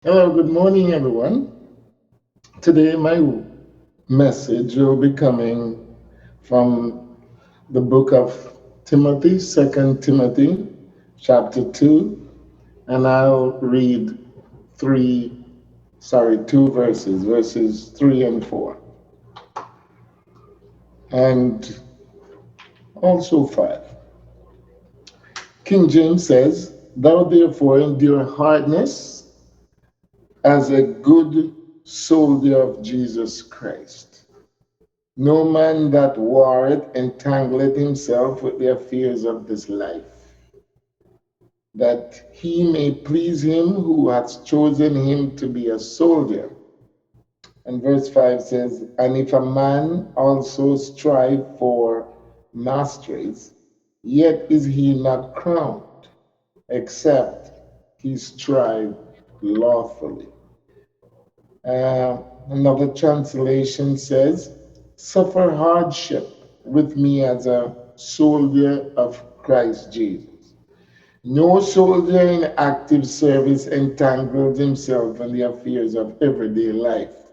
Hello, good morning, everyone. Today, my message will be coming from the book of Timothy, Second Timothy, chapter 2, and I'll read two verses, verses 3 and 4, and also 5. King James says, "Thou therefore endure hardness as a good soldier of Jesus Christ. No man that warreth entangleth himself with the affairs of this life, that he may please him who hath chosen him to be a soldier." And verse 5 says, "And if a man also strive for masteries, yet is he not crowned, except he strive lawfully." Another translation says, "Suffer hardship with me as a soldier of Christ Jesus." No soldier in active service entangles himself in the affairs of everyday life,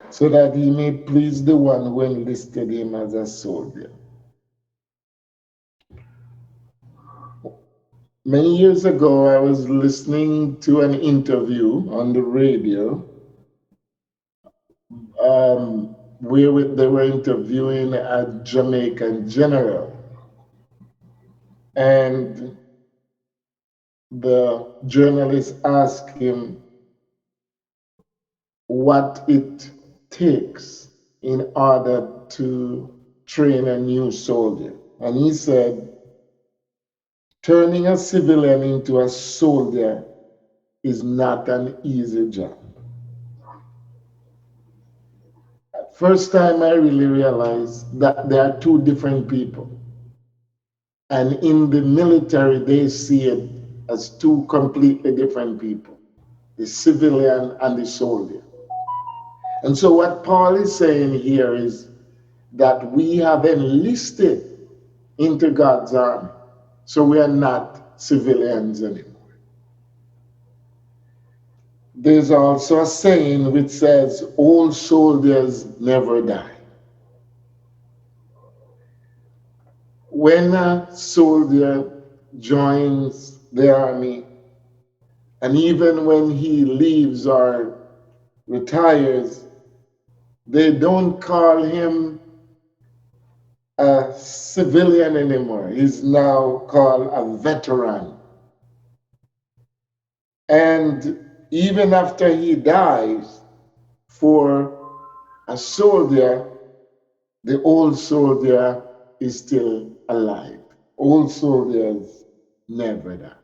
so that he may please the one who enlisted him as a soldier. Many years ago, I was listening to an interview on the radio where they were interviewing a Jamaican general. And the journalist asked him what it takes in order to train a new soldier. And he said, turning a civilian into a soldier is not an easy job. First time I really realized that there are two different people. And in the military, they see it as two completely different people, the civilian and the soldier. And so, what Paul is saying here is that we have enlisted into God's army, so we are not civilians anymore. There's also a saying which says, "Old soldiers never die." When a soldier joins the army, and even when he leaves or retires, they don't call him a civilian anymore. He's now called a veteran. And even after he dies, for a soldier, the old soldier is still alive. Old soldiers never die.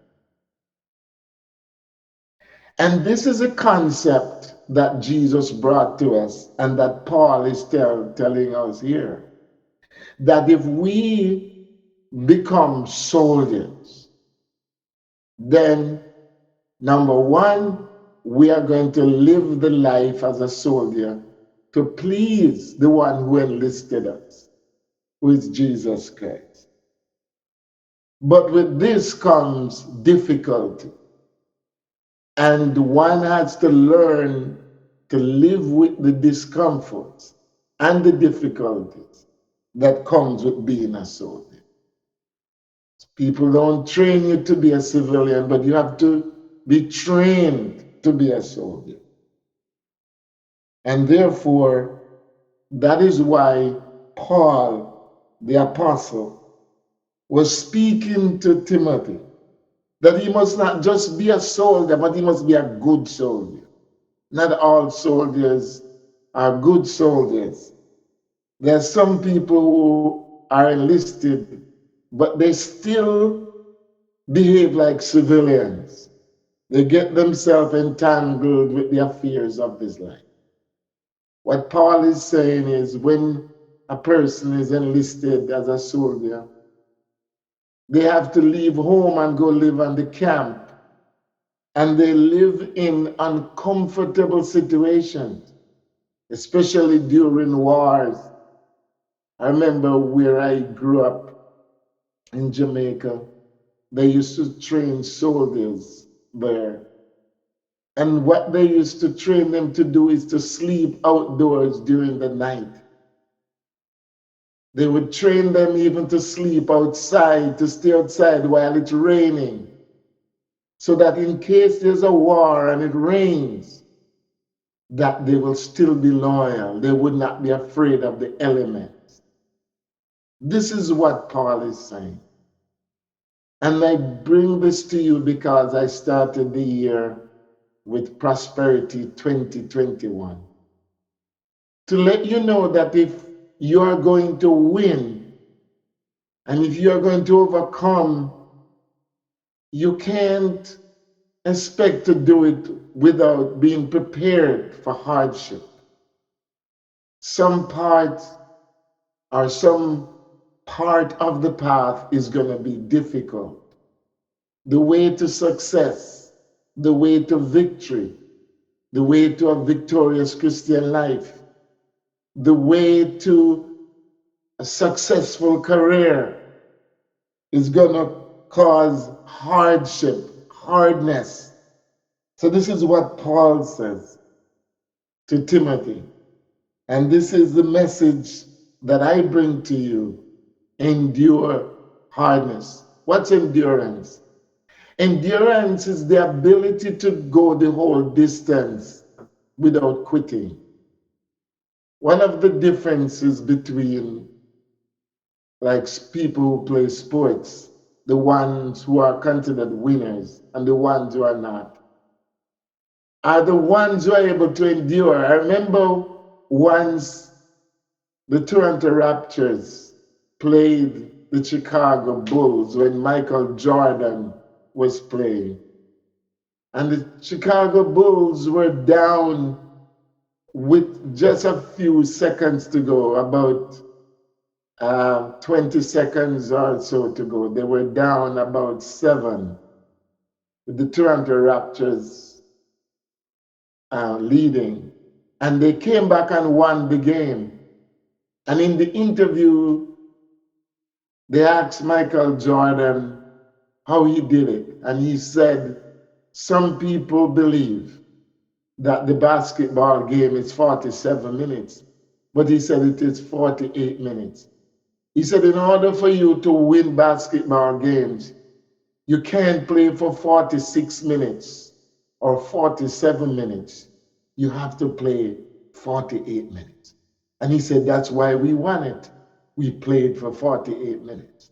And this is a concept that Jesus brought to us and that Paul is telling us here. That if we become soldiers, then number one, we are going to live the life as a soldier to please the one who enlisted us, who is Jesus Christ. But with this comes difficulty. And one has to learn to live with the discomforts and the difficulties that comes with being a soldier. People don't train you to be a civilian, but you have to be trained to be a soldier. And therefore, that is why Paul, the apostle, was speaking to Timothy that he must not just be a soldier, but he must be a good soldier. Not all soldiers are good soldiers. There are some people who are enlisted, but they still behave like civilians. They get themselves entangled with the affairs of this life. What Paul is saying is when a person is enlisted as a soldier, they have to leave home and go live on the camp. And they live in uncomfortable situations, especially during wars. I remember where I grew up in Jamaica, they used to train soldiers there. And what they used to train them to do is to sleep outdoors during the night. They would train them even to sleep outside, to stay outside while it's raining, so that in case there's a war and it rains, that they will still be loyal. They would not be afraid of the elements. This is what Paul is saying. And I bring this to you because I started the year with Prosperity 2021. To let you know that if you are going to win and if you are going to overcome, you can't expect to do it without being prepared for hardship. Some part or some part of the path is going to be difficult. The way to success, the way to victory, the way to a victorious Christian life, the way to a successful career is going to cause hardship, hardness. So this is what Paul says to Timothy. And this is the message that I bring to you. Endure hardness. What's endurance? Endurance is the ability to go the whole distance without quitting. One of the differences between like people who play sports, the ones who are considered winners and the ones who are not, are the ones who are able to endure. I remember once the Toronto Raptors played the Chicago Bulls when Michael Jordan was playing. And the Chicago Bulls were down with just a few seconds to go, about 20 seconds or so to go. They were down about 7, with the Toronto Raptors leading. And they came back and won the game. And in the interview, they asked Michael Jordan how he did it. And he said, some people believe that the basketball game is 47 minutes, but he said it is 48 minutes. He said, in order for you to win basketball games, you can't play for 46 minutes or 47 minutes. You have to play 48 minutes. And he said, that's why we won it. We played for 48 minutes.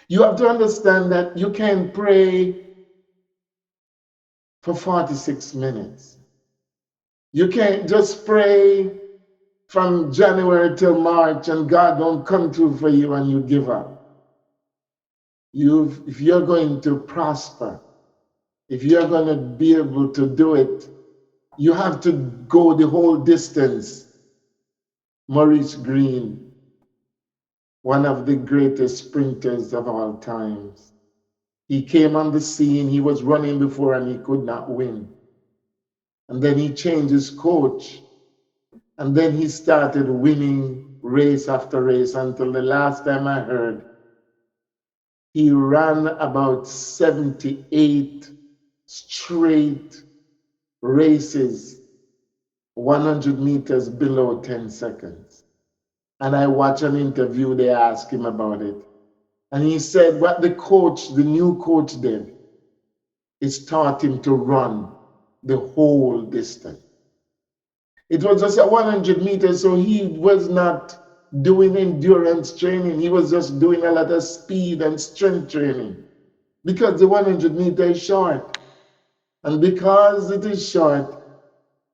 You have to understand that you can't pray for 46 minutes. You can't just pray from January till March and God don't come through for you and you give up. If you're going to prosper, if you're going to be able to do it, you have to go the whole distance. Maurice Green, one of the greatest sprinters of all times, he came on the scene, he was running before and he could not win. And then he changed his coach. And then he started winning race after race until the last time I heard, he ran about 78 straight races, 100 meters below 10 seconds. And I watched an interview, they asked him about it. And he said what the new coach did is taught him to run the whole distance. It was just a 100 meters, so he was not doing endurance training. He was just doing a lot of speed and strength training because the 100 meter is short. And because it is short,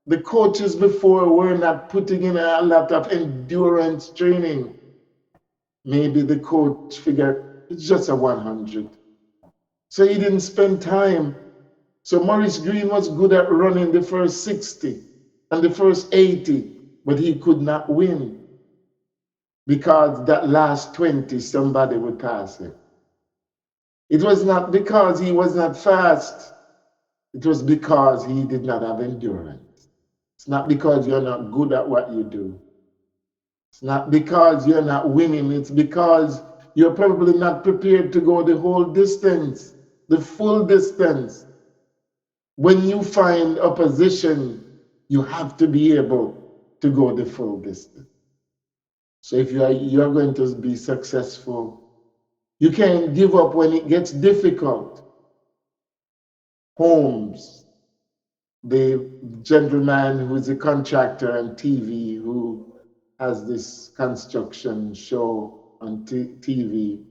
the coaches before were not putting in a lot of endurance training. Maybe the coach figured it's just a 100. So he didn't spend time. So Maurice Green was good at running the first 60 and the first 80, but he could not win because that last 20, somebody would pass him. It was not because he was not fast. It was because he did not have endurance. It's not because you're not good at what you do. It's not because you're not winning. It's because you're probably not prepared to go the whole distance, the full distance. When you find opposition, you have to be able to go the full distance. So if you are going to be successful, you can't give up when it gets difficult. Holmes, the gentleman who's a contractor on TV who has this construction show on TV.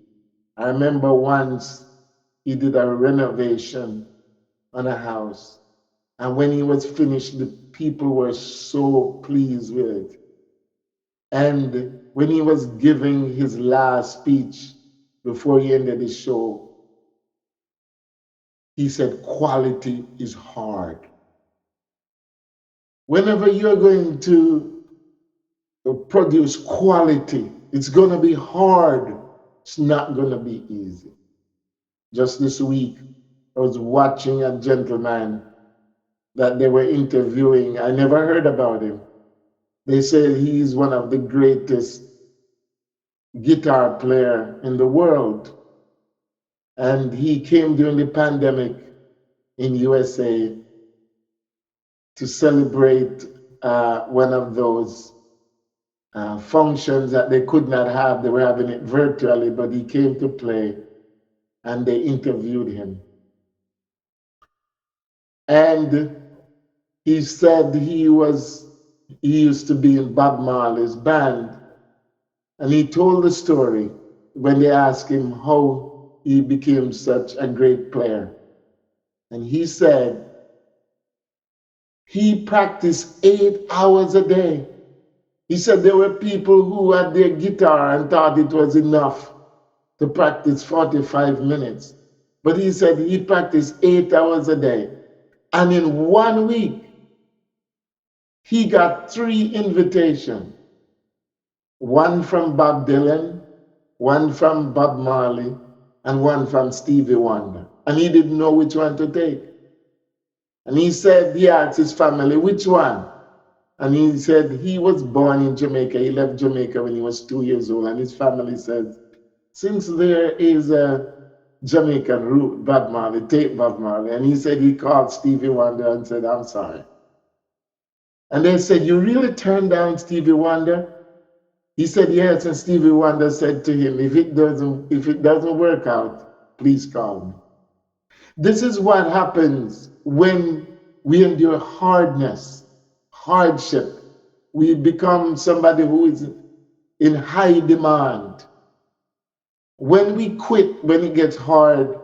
I remember once he did a renovation on a house, and when he was finished, the people were so pleased with it. And when he was giving his last speech before he ended the show, he said, quality is hard. Whenever you're going to produce quality, it's going to be hard. It's not going to be easy. Just this week, I was watching a gentleman that they were interviewing. I never heard about him. They said he's one of the greatest guitar player in the world. And he came during the pandemic in USA to celebrate one of those functions that they could not have. They were having it virtually, but he came to play and they interviewed him. And he said he used to be in Bob Marley's band. And he told the story when they asked him how he became such a great player. And he said he practiced 8 hours a day. He said there were people who had their guitar and thought it was enough to practice 45 minutes. But he said he practiced 8 hours a day. And in 1 week, he got 3 invitations. One from Bob Dylan, one from Bob Marley, and one from Stevie Wonder. And he didn't know which one to take. And he said, he asked his family, which one? And he said he was born in Jamaica. He left Jamaica when he was 2 years old. And his family said, since there is a Jamaican root, Bob Marley, take Bob Marley. And he said he called Stevie Wonder and said, I'm sorry. And they said, you really turned down Stevie Wonder? He said, yes. And Stevie Wonder said to him, if it doesn't work out, please call me. This is what happens when we endure hardness, hardship. We become somebody who is in high demand. When we quit, when it gets hard,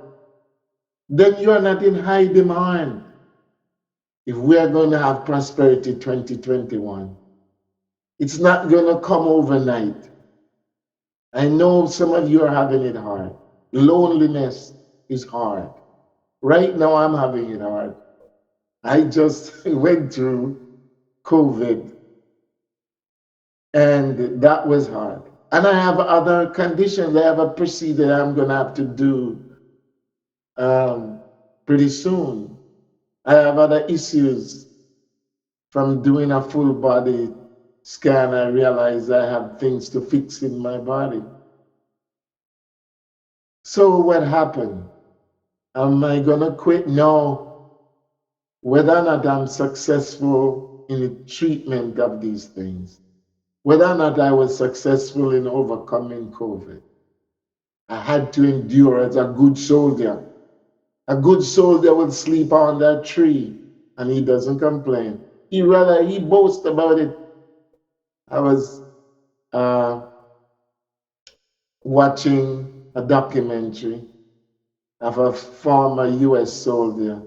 then you are not in high demand. If we are going to have prosperity 2021, it's not going to come overnight. I know some of you are having it hard. Loneliness is hard. Right now, I'm having it hard. I just went through COVID, and that was hard. And I have other conditions. I have a procedure I'm going to have to do pretty soon. I have other issues from doing a full body scan. I realize I have things to fix in my body. So what happened? Am I going to quit? No. Whether or not I'm successful in the treatment of these things, whether or not I was successful in overcoming COVID, I had to endure as a good soldier. A good soldier will sleep under a tree and he doesn't complain. He boasts about it. I was uh, watching a documentary of a former US soldier.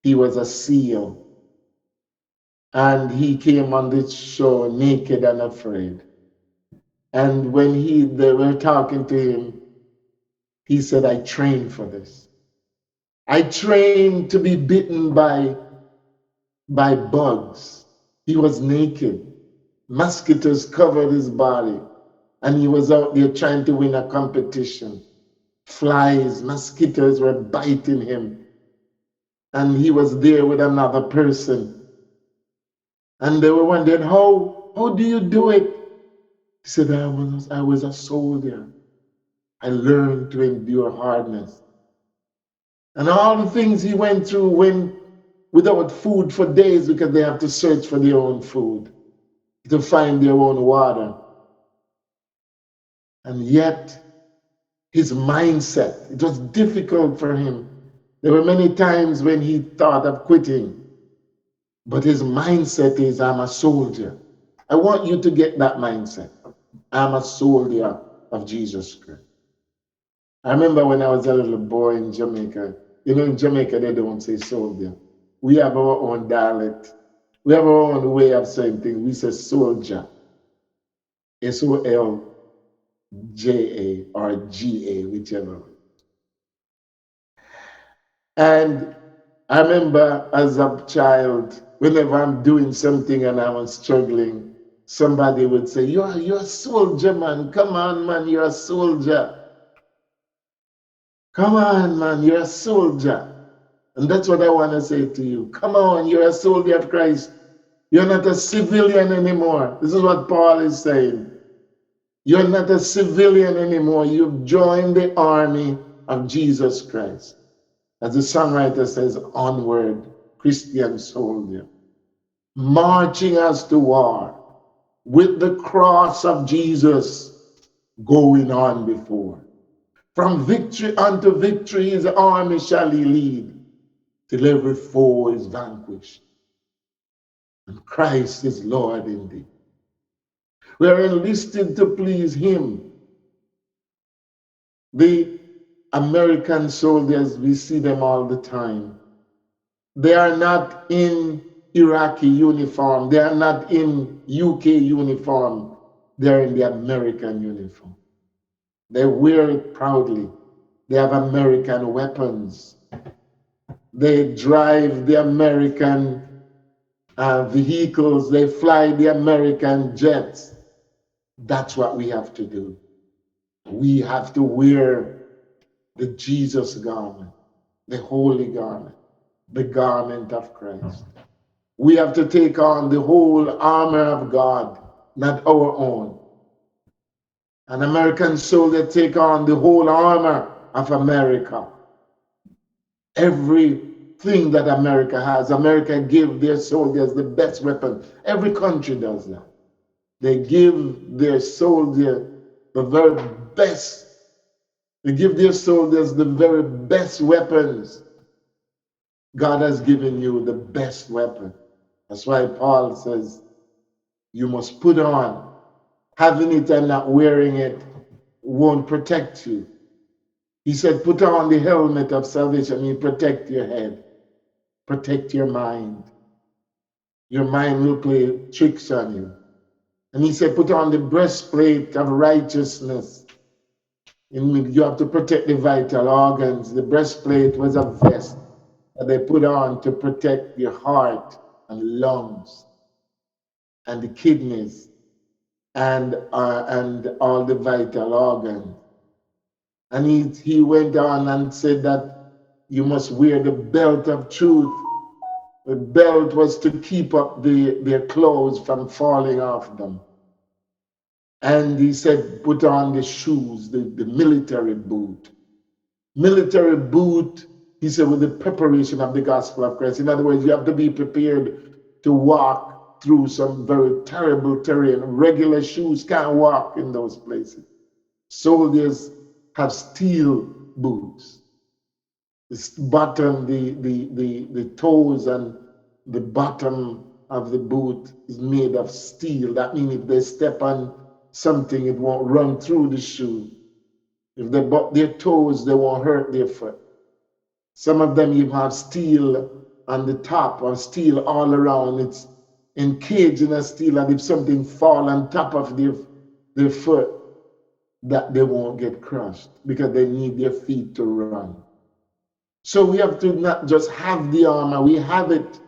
He was a SEAL. And he came on this show naked and afraid. And when they were talking to him, he said, I trained for this. I trained to be bitten by bugs. He was naked. Mosquitoes covered his body. And he was out there trying to win a competition. Flies, mosquitoes were biting him. And he was there with another person. And they were wondering, how do you do it? He said, I was a soldier. I learned to endure hardness. And all the things he went through when without food for days because they have to search for their own food, to find their own water. And yet, his mindset, it was difficult for him. There were many times when he thought of quitting, but his mindset is, I'm a soldier. I want you to get that mindset. I'm a soldier of Jesus Christ. I remember when I was a little boy in Jamaica. You know, in Jamaica, they don't say soldier. We have our own dialect. We have our own way of saying things. We say soldier. Solja or GA, whichever. And I remember as a child, whenever I'm doing something and I was struggling, somebody would say, you're a soldier, man. Come on, man, you're a soldier. Come on, man, you're a soldier. And that's what I want to say to you. Come on, you're a soldier of Christ. You're not a civilian anymore. This is what Paul is saying. You're not a civilian anymore. You've joined the army of Jesus Christ. As the songwriter says, onward, Christian soldier, marching us to war with the cross of Jesus going on before. From victory unto victory his army shall he lead, till every foe is vanquished, and Christ is Lord indeed. We are enlisted to please him. The American soldiers, we see them all the time. They are not in Iraqi uniform. They are not in UK uniform. They are in the American uniform. They wear it proudly. They have American weapons. They drive the American vehicles. They fly the American jets. That's what we have to do. We have to wear the Jesus garment, the holy garment, the garment of Christ. We have to take on the whole armor of God, not our own. An American soldier take on the whole armor of America. Everything that America has, America give their soldiers the best weapon. Every country does that. They give their soldier the very best. They give their soldiers the very best weapons. God has given you the best weapon. That's why Paul says, you must put on. Having it and not wearing it won't protect you. He said, put on the helmet of salvation. You protect your head, protect your mind. Your mind will play tricks on you. And he said, put on the breastplate of righteousness. You have to protect the vital organs. The breastplate was a vest that they put on to protect your heart and lungs and the kidneys and all the vital organs. And he went on and said that you must wear the belt of truth. The belt was to keep up their clothes from falling off them. And he said, put on the shoes, the military boot. Military boot, he said, with the preparation of the gospel of Christ. In other words, you have to be prepared to walk through some very terrible terrain. Regular shoes can't walk in those places. Soldiers have steel boots. The bottom, the toes and the bottom of the boot is made of steel. That means if they step on something, it won't run through the shoe. If they butt their toes, they won't hurt their foot. Some of them even have steel on the top or steel all around. It's encaged in a steel, and if something fall on top of their foot, that they won't get crushed because they need their feet to run. So we have to not just have the armor, we have it,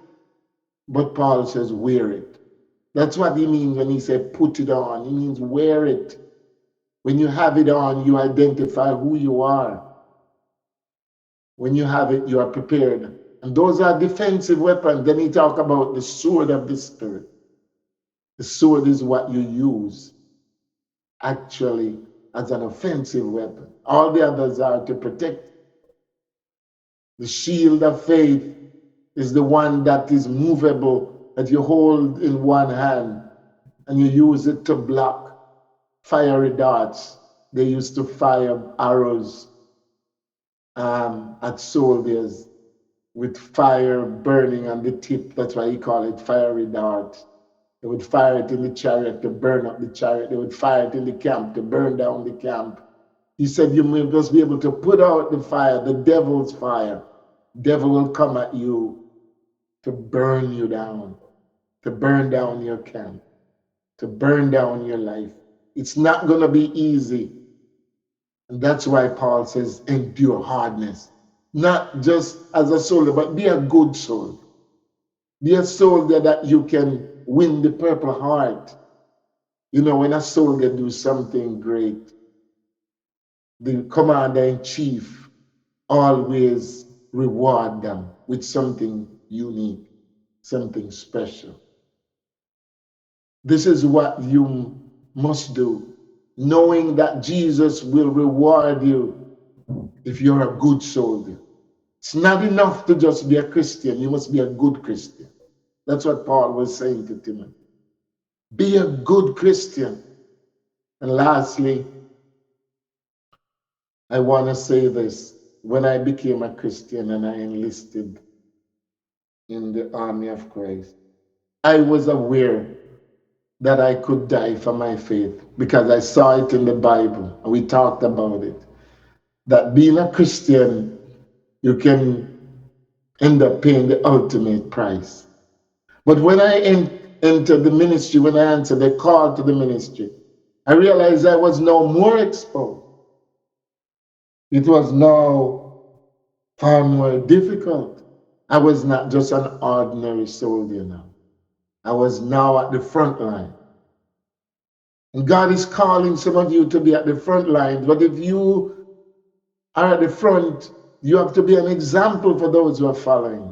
but Paul says wear it. That's what he means when he said put it on. He means wear it. When you have it on, you identify who you are. When you have it, you are prepared. And those are defensive weapons. Then he talk about the sword of the Spirit. The sword is what you use actually as an offensive weapon. All the others are to protect. The shield of faith is the one that is movable, that you hold in one hand and you use it to block fiery darts. They used to fire arrows at soldiers with fire burning on the tip. That's why he called it fiery dart. They would fire it in the chariot to burn up the chariot. They would fire it in the camp to burn down the camp. He said, you must be able to put out the fire, the devil's fire. Devil will come at you to burn you down, to burn down your camp, to burn down your life. It's not going to be easy. And that's why Paul says, endure hardness. Not just as a soldier, but be a good soldier. Be a soldier that you can win the Purple Heart. You know, when a soldier do something great, the commander-in-chief always reward them with something unique, something special. This is what you must do, knowing that Jesus will reward you if you're a good soldier. It's not enough to just be a Christian. You must be a good Christian. That's what Paul was saying to Timothy. Be a good Christian. And lastly, I want to say this. When I became a Christian and I enlisted in the army of Christ, I was aware that I could die for my faith because I saw it in the Bible and we talked about it. That being a Christian, you can end up paying the ultimate price. But when I entered the ministry, when I answered the call to the ministry, I realized I was now more exposed. It was now far more difficult. I was not just an ordinary soldier now. I was now at the front line. And God is calling some of you to be at the front line. But if you are at the front, you have to be an example for those who are following.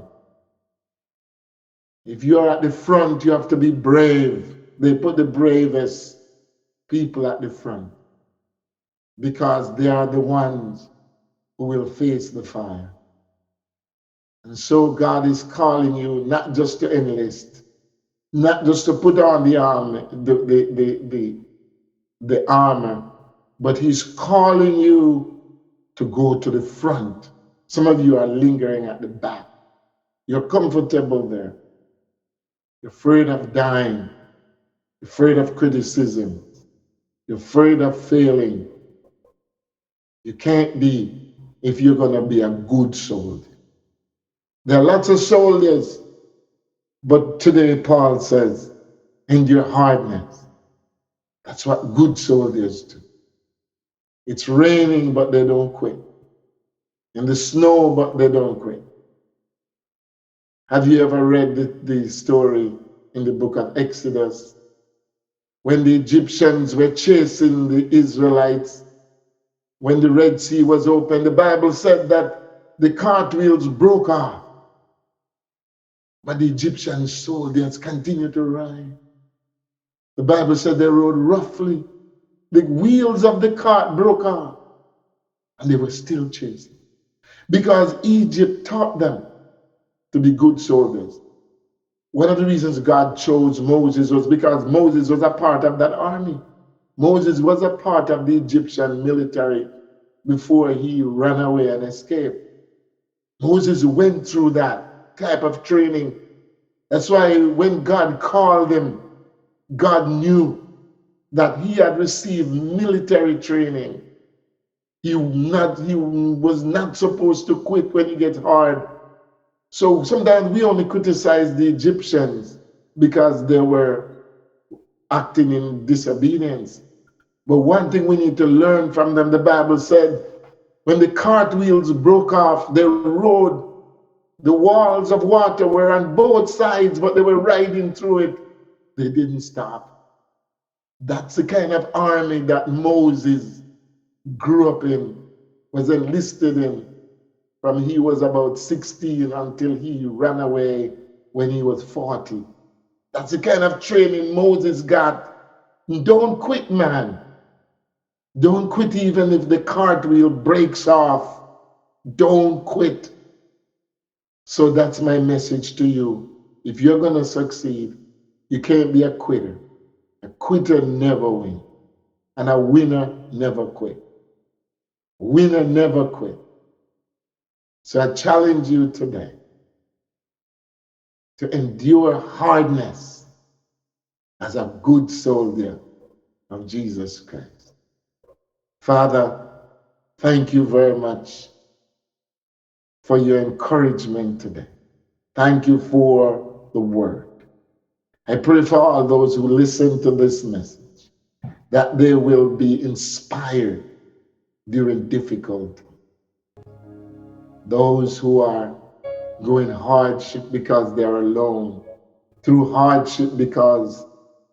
If you are at the front, you have to be brave. They put the bravest people at the front because they are the ones who will face the fire. And so God is calling you not just to enlist, not just to put on the armor, the armor, but He's calling you to go to the front. Some of you are lingering at the back. You're comfortable there. You're afraid of dying. You're afraid of criticism. You're afraid of failing. You can't be if you're going to be a good soldier. There are lots of soldiers, but today Paul says, endure hardness. That's what good soldiers do. It's raining, but they don't quit. In the snow, but they don't quit. Have you ever read the story in the book of Exodus when the Egyptians were chasing the Israelites? When the Red Sea was open, the Bible said that the cartwheels broke off. But the Egyptian soldiers continued to ride. The Bible said they rode roughly. The wheels of the cart broke off. And they were still chasing. Because Egypt taught them to be good soldiers. One of the reasons God chose Moses was because Moses was a part of that army. Moses was a part of the Egyptian military before he ran away and escaped. Moses went through that type of training. That's why when God called him, God knew that he had received military training. He was not supposed to quit when it gets hard. So sometimes we only criticize the Egyptians because they were acting in disobedience. But one thing we need to learn from them, the Bible said, when the cartwheels broke off, they rode. The walls of water were on both sides, but they were riding through it. They didn't stop. That's the kind of army that Moses grew up in, was enlisted in, from he was about 16 until he ran away when he was 40. That's the kind of training Moses got. Don't quit, man. Don't quit even if the cartwheel breaks off. Don't quit. So that's my message to you. If you're going to succeed, you can't be a quitter. A quitter never wins, and a winner never quit. Winner never quit. So I challenge you today to endure hardness as a good soldier of Jesus Christ. Father, thank you very much for your encouragement today. Thank you for the word. I pray for all those who listen to this message that they will be inspired during difficulty. Those who are going hardship because they are alone, through hardship because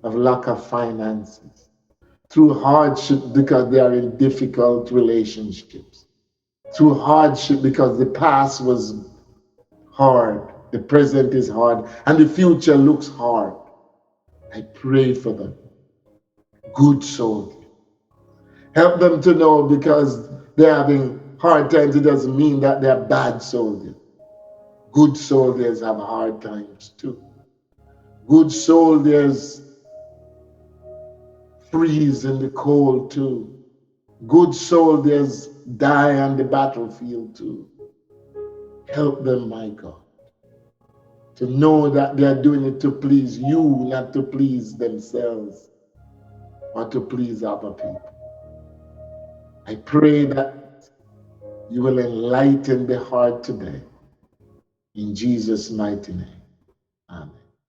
of lack of finances, through hardship because they are in difficult relationships, through hardship because the past was hard, the present is hard, and the future looks hard. I pray for them. Good souls. Help them to know because they're having hard times, it doesn't mean that they're bad soldiers. Good soldiers have hard times too. Good soldiers freeze in the cold too. Good soldiers die on the battlefield too. Help them, my God, to know that they are doing it to please you, not to please themselves or to please other people. I pray that you will enlighten the heart today. In Jesus' mighty name. Amen.